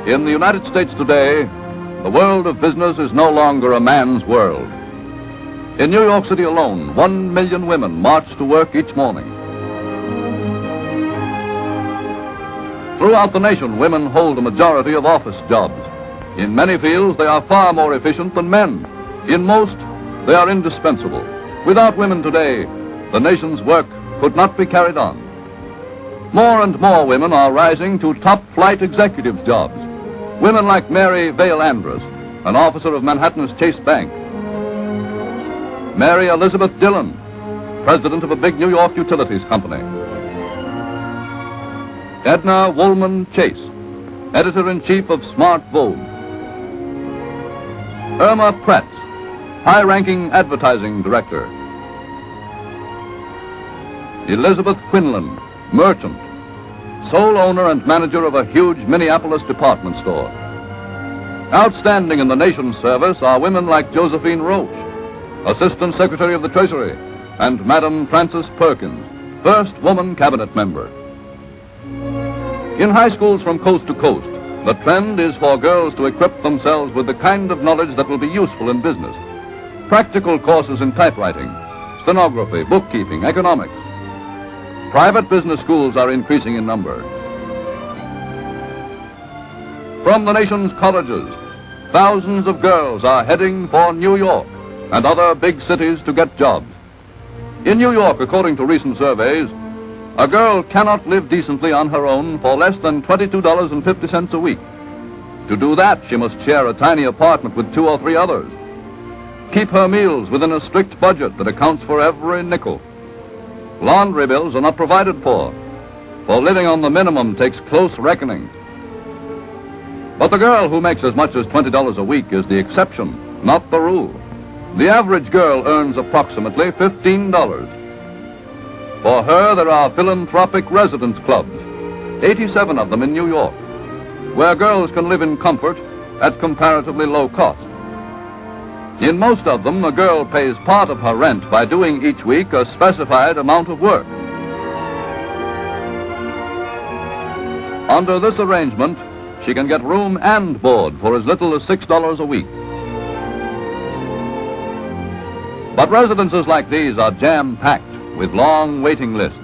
In the United States today, the world of business is no longer a man's world. In New York City alone, 1 million women march to work each morning. Throughout the nation, women hold a majority of office jobs. In many fields, they are far more efficient than men. In most, they are indispensable. Without women today, the nation's work could not be carried on. More and more women are rising to top-flight executives' jobs. Women like Mary Vale Andrus, an officer of Manhattan's Chase Bank. Mary Elizabeth Dillon, president of a big New York utilities company. Edna Woolman Chase, editor-in-chief of Smart Vogue. Irma Pratt, high-ranking advertising director. Elizabeth Quinlan, merchant, sole owner and manager of a huge Minneapolis department store. Outstanding in the nation's service are women like Josephine Roach, Assistant Secretary of the Treasury, and Madam Frances Perkins, first woman cabinet member. In high schools from coast to coast, the trend is for girls to equip themselves with the kind of knowledge that will be useful in business. Practical courses in typewriting, stenography, bookkeeping, economics. Private business schools are increasing in number. From the nation's colleges, thousands of girls are heading for New York and other big cities to get jobs. In New York, according to recent surveys, a girl cannot live decently on her own for less than $22.50 a week. To do that, she must share a tiny apartment with 2 or 3 others. Keep her meals within a strict budget that accounts for every nickel. Laundry bills are not provided for living on the minimum takes close reckoning. But the girl who makes as much as $20 a week is the exception, not the rule. The average girl earns approximately $15. For her, there are philanthropic residence clubs, 87 of them in New York, where girls can live in comfort at comparatively low cost. In most of them, the girl pays part of her rent by doing each week a specified amount of work. Under this arrangement, she can get room and board for as little as $6 a week. But residences like these are jam-packed with long waiting lists.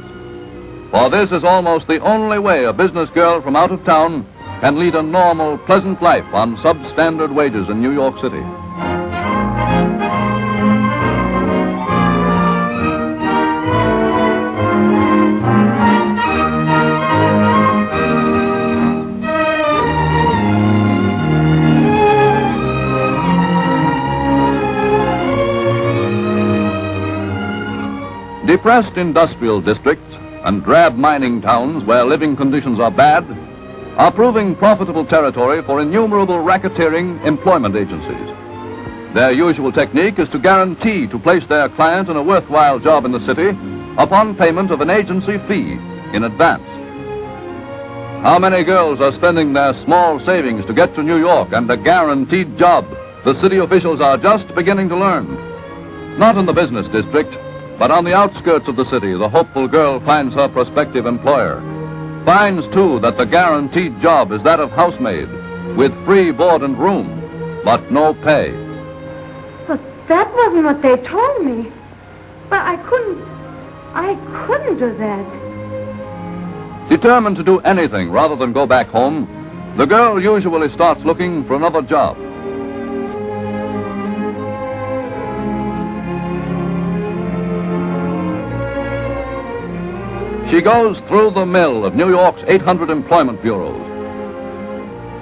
For this is almost the only way a business girl from out of town can lead a normal, pleasant life on substandard wages in New York City. Depressed industrial districts and drab mining towns where living conditions are bad are proving profitable territory for innumerable racketeering employment agencies. Their usual technique is to guarantee to place their client in a worthwhile job in the city upon payment of an agency fee in advance. How many girls are spending their small savings to get to New York and a guaranteed job? The city officials are just beginning to learn. Not in the business district, but on the outskirts of the city, the hopeful girl finds her prospective employer. Finds, too, that the guaranteed job is that of housemaid, with free board and room, but no pay. But that wasn't what they told me. But I couldn't do that. Determined to do anything rather than go back home, the girl usually starts looking for another job. She goes through the mill of New York's 800 employment bureaus.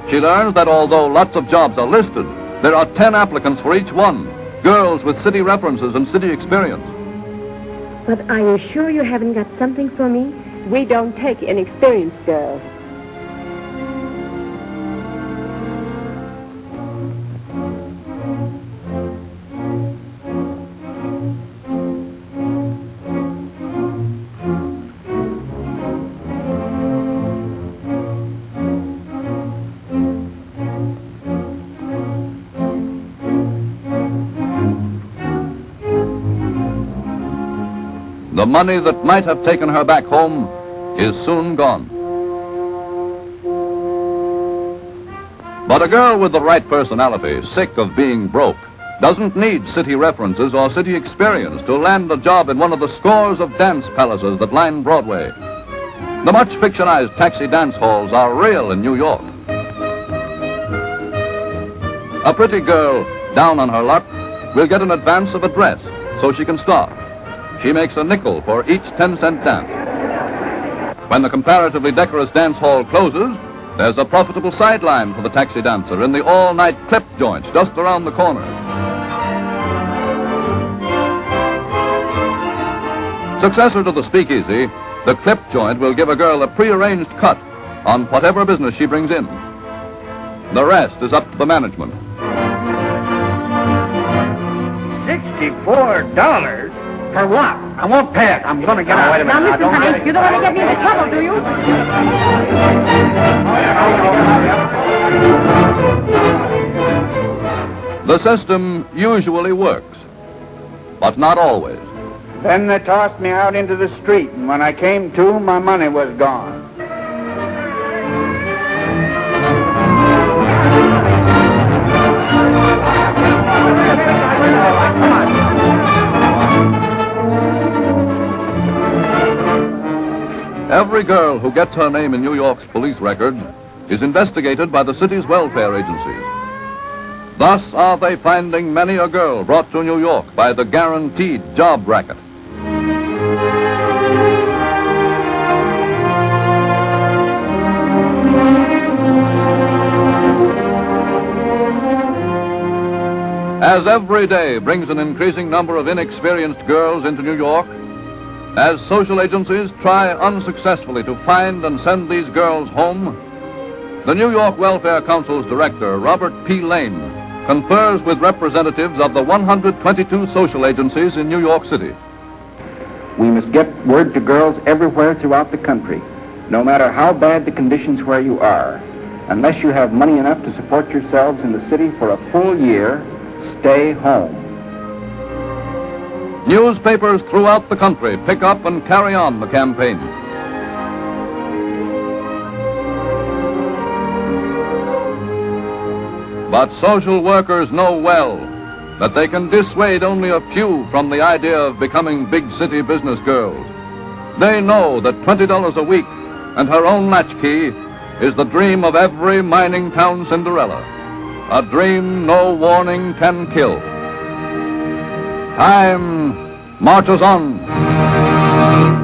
She learns that although lots of jobs are listed, there are 10 applicants for each one, girls with city references and city experience. But are you sure you haven't got something for me? We don't take inexperienced girls. The money that might have taken her back home is soon gone. But a girl with the right personality, sick of being broke, doesn't need city references or city experience to land a job in one of the scores of dance palaces that line Broadway. The much fictionized taxi dance halls are real in New York. A pretty girl, down on her luck, will get an advance of a dress so she can start. She makes a nickel for each 10-cent dance. When the comparatively decorous dance hall closes, there's a profitable sideline for the taxi dancer in the all-night clip joints just around the corner. Successor to the speakeasy, the clip joint will give a girl a prearranged cut on whatever business she brings in. The rest is up to the management. $64? For what? I won't pay it. I'm going to get out. Wait a minute. Now listen, honey, you don't want to get me into trouble, do you? The system usually works, but not always. Then they tossed me out into the street, and when I came to, my money was gone. Every girl who gets her name in New York's police record is investigated by the city's welfare agencies. Thus are they finding many a girl brought to New York by the guaranteed job racket. As every day brings an increasing number of inexperienced girls into New York, as social agencies try unsuccessfully to find and send these girls home, the New York Welfare Council's director, Robert P. Lane, confers with representatives of the 122 social agencies in New York City. We must get word to girls everywhere throughout the country, no matter how bad the conditions where you are. Unless you have money enough to support yourselves in the city for a full year, stay home. Newspapers throughout the country pick up and carry on the campaign. But social workers know well that they can dissuade only a few from the idea of becoming big city business girls. They know that $20 a week and her own latchkey is the dream of every mining town Cinderella, a dream no warning can kill. Time marches on.